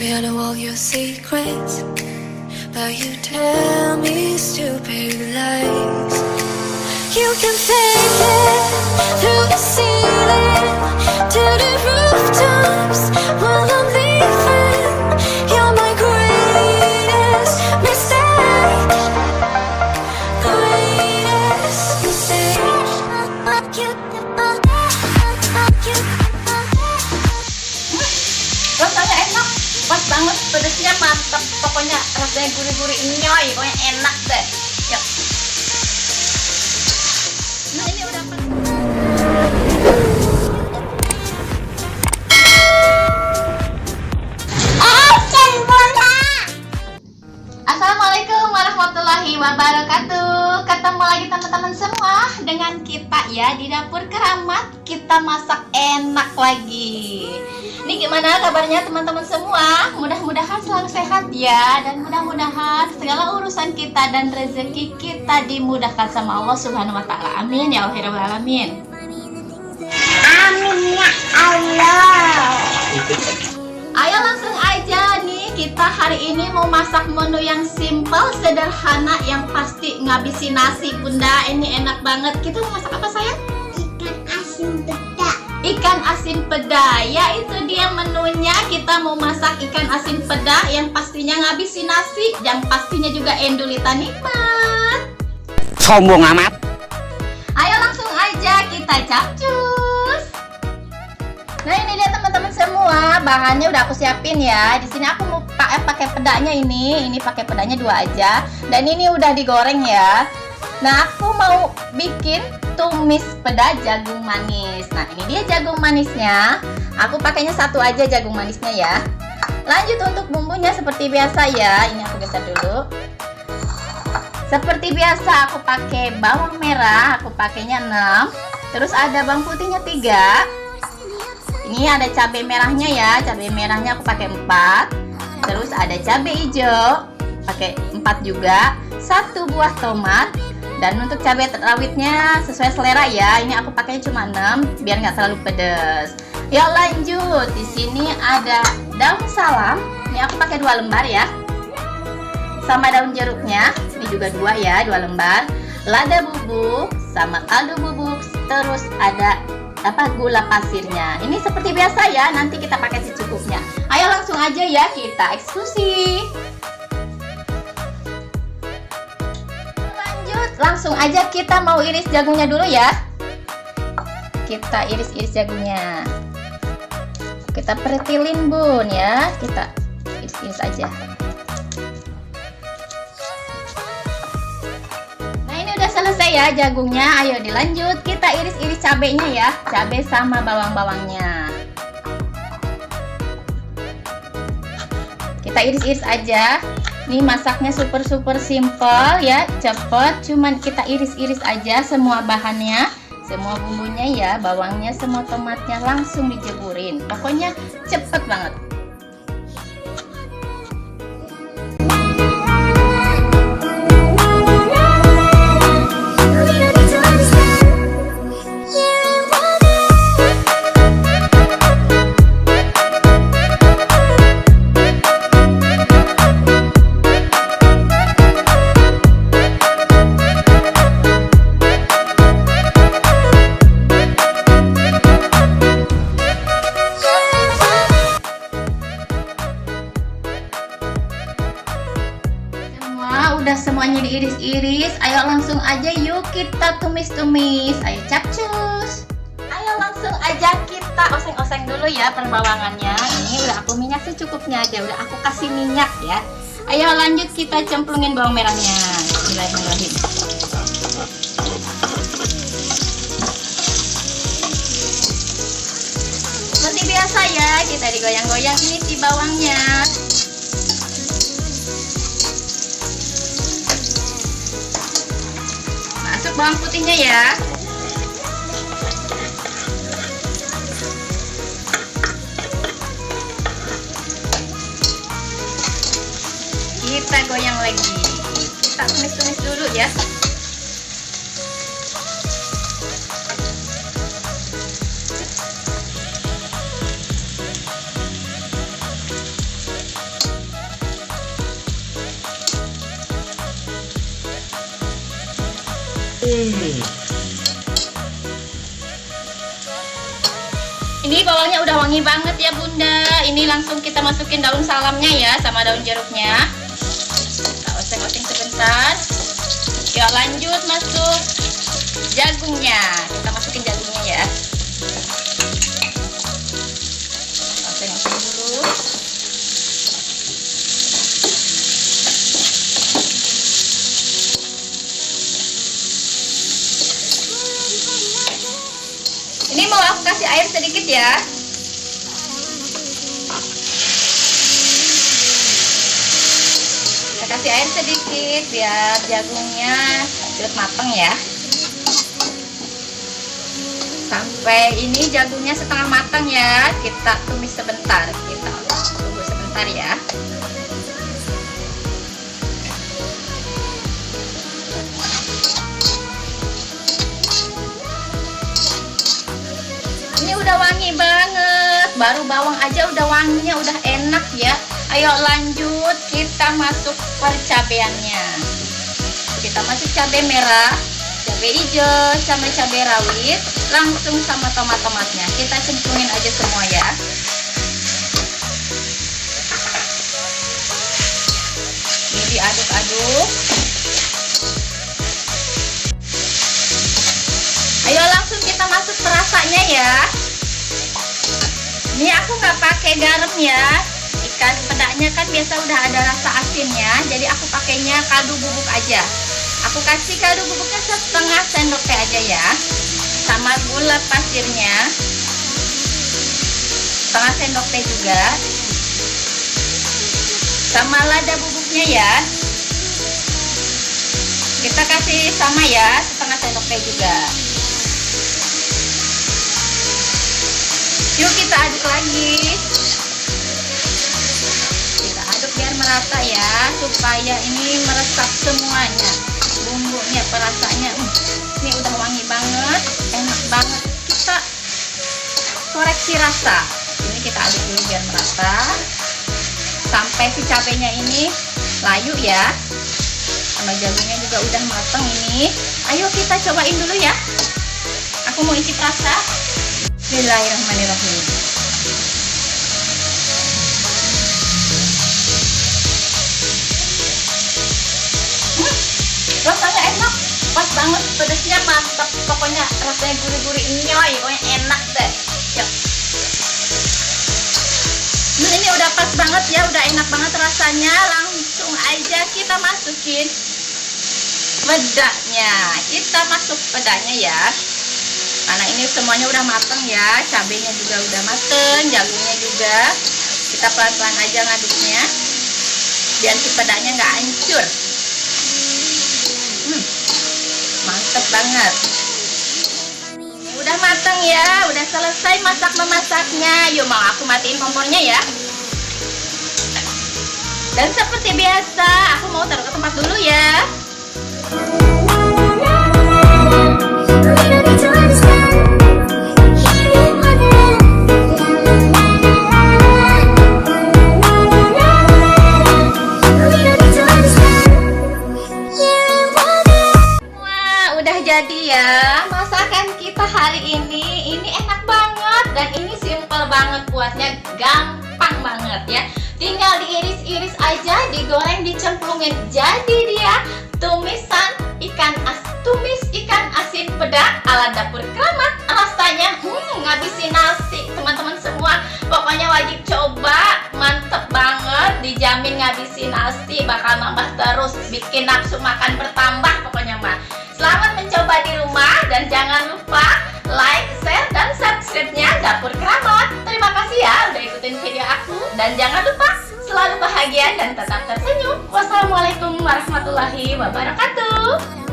Baby, I know all your secrets, but you tell me stupid lies. You can fake it through the ceiling to the rooftops while I'm leaving. You're my greatest mistake, greatest mistake. Rasanya enak, pas banget, pedesnya mantap, pokoknya rasanya gurih-gurih nyoy, pokoknya enak deh. Yuk. Nah ini udah Assalamualaikum warahmatullahi wabarakatuh. Ketemu lagi teman-teman semua dengan kita ya di dapur keramat. Kita masak enak lagi. Ini gimana kabarnya teman-teman semua? Mudah-mudahan selalu sehat ya, dan mudah-mudahan segala urusan kita dan rezeki kita dimudahkan sama Allah Subhanahu wa taala. Amin ya Allah alamin. Amin ya Allah. Ayo langsung aja nih, kita hari ini mau masak menu yang simple, sederhana, yang pasti ngabisin nasi bunda. Ini enak banget. Kita mau masak apa sayang? Ikan asin peda. Ikan asin peda, ya itu dia menunya. Kita mau masak ikan asin peda yang pastinya ngabisin nasi, yang pastinya juga endulita nikmat. Sombong amat. Ayo langsung aja kita capcus. Nah ini dia teman-teman semua, bahannya udah aku siapin ya. Di sini aku mau pakai pedanya ini pakai pedanya 2 aja. Dan ini udah digoreng ya. Nah aku mau bikin tumis peda jagung manis. Nah ini dia jagung manisnya. Aku pakainya 1 aja jagung manisnya ya. Lanjut untuk bumbunya seperti biasa ya. Ini aku geser dulu. Seperti biasa aku pakai bawang merah, aku pakainya 6. Terus ada bawang putihnya 3. Ini ada cabai merahnya ya, cabai merahnya aku pakai 4. Terus ada cabai hijau, pakai 4 juga. 1 buah tomat. Dan untuk cabai rawitnya sesuai selera ya. Ini aku pakai cuma 6 biar nggak terlalu pedas. Ya lanjut, di sini ada daun salam. Ini aku pakai 2 lembar ya. Sama daun jeruknya, ini juga 2 ya, 2 lembar. Lada bubuk sama kaldu bubuk. Terus ada gula pasirnya. Ini seperti biasa ya, nanti kita pakai secukupnya. Ayo langsung aja ya kita eksekusi. Lanjut, langsung aja kita mau iris jagungnya dulu ya. Kita iris-iris jagungnya. Kita pertilin bun ya, kita iris-iris aja. Selesai ya jagungnya, ayo dilanjut kita iris-iris cabenya ya, cabai sama bawang-bawangnya. Kita iris-iris aja. Ini masaknya super simple ya, cepet, cuman kita iris-iris aja semua bahannya, semua bumbunya ya, bawangnya, semua tomatnya langsung dijeburin. Pokoknya cepet banget. Udah semuanya diiris-iris, ayo langsung aja yuk kita tumis-tumis. Ayo capcus. Ayo langsung aja kita oseng-oseng dulu ya perbawangannya. Ini udah aku minyak secukupnya aja, udah aku kasih minyak ya. Ayo lanjut kita cemplungin bawang merahnya. Bismillahirrahmanirrahim. Seperti biasa ya, kita digoyang-goyang ini si bawangnya. Bawang putihnya ya. Kita goyang lagi. Kita tumis-tumis dulu ya. Ini bawangnya udah wangi banget ya Bunda. Ini langsung kita masukin daun salamnya ya, sama daun jeruknya. Kita oseng-oseng sebentar. Yuk lanjut masuk jagungnya. Kita masukin jagungnya ya. Oseng-oseng dulu. Ini mau aku kasih air sedikit ya. Kita kasih air sedikit biar jagungnya cepet mateng ya. Sampai ini jagungnya setengah matang ya. Kita tumis sebentar. Kita tunggu sebentar ya. Ini udah wangi banget, baru bawang aja udah wanginya, udah enak ya. Ayo lanjut, kita masuk percabeannya. Kita masuk cabai merah, cabai hijau, sama cabai rawit, langsung sama tomat-tomatnya. Kita cemplungin aja semua ya. Ini diaduk-aduk. Ayo langsung kita masuk perasanya ya. Ini aku nggak pakai garam ya. Ikan pedaknya kan biasa udah ada rasa asinnya, jadi aku pakainya kaldu bubuk aja. Aku kasih kaldu bubuknya setengah sendok teh aja ya. Sama gula pasirnya setengah sendok teh juga. Sama lada bubuknya ya. Kita kasih sama ya, setengah sendok teh juga. Yuk kita aduk lagi. Kita aduk biar merata ya, supaya ini meresap semuanya. Bumbunya, perasanya ini udah wangi banget, enak banget. Kita koreksi rasa. Ini kita aduk dulu biar merata. Sampai si cabenya ini layu ya. Sama jagungnya juga udah mateng ini. Ayo kita cobain dulu ya. Aku mau isi rasa. Bismillahirrahmanirrahim. Rasanya enak, pas banget, pedasnya mantap. Pokoknya rasanya gurih-gurih nyoy, pokoknya enak deh. Yuk. Ini udah pas banget ya, udah enak banget rasanya. Langsung aja kita masukin pedanya. Kita masuk pedanya ya. Karena ini semuanya udah mateng ya, cabenya juga udah mateng, jagungnya juga. Kita pelan-pelan aja ngaduknya, biar si pedanya nggak hancur. Mantep banget. Udah mateng ya, udah selesai masak-memasaknya. Yuk mau aku matiin kompornya ya. Dan seperti biasa, aku mau taruh ke tempat dulu ya. Jadi ya, masakan kita hari ini enak banget dan ini simple banget buatnya, gampang banget ya. Tinggal diiris-iris aja, digoreng, dicemplungin. Jadi dia tumis ikan asin pedak ala dapur keramat. Rasanya ngabisin nasi teman-teman semua. Pokoknya wajib coba, mantep banget, dijamin ngabisin nasi, bakal nambah terus, bikin nafsu makan bertambah pokoknya mah. Selamat mencoba di rumah dan jangan lupa like, share, dan subscribe-nya Dapur Keramat. Terima kasih ya udah ikutin video aku dan jangan lupa selalu bahagia dan tetap tersenyum. Wassalamualaikum warahmatullahi wabarakatuh.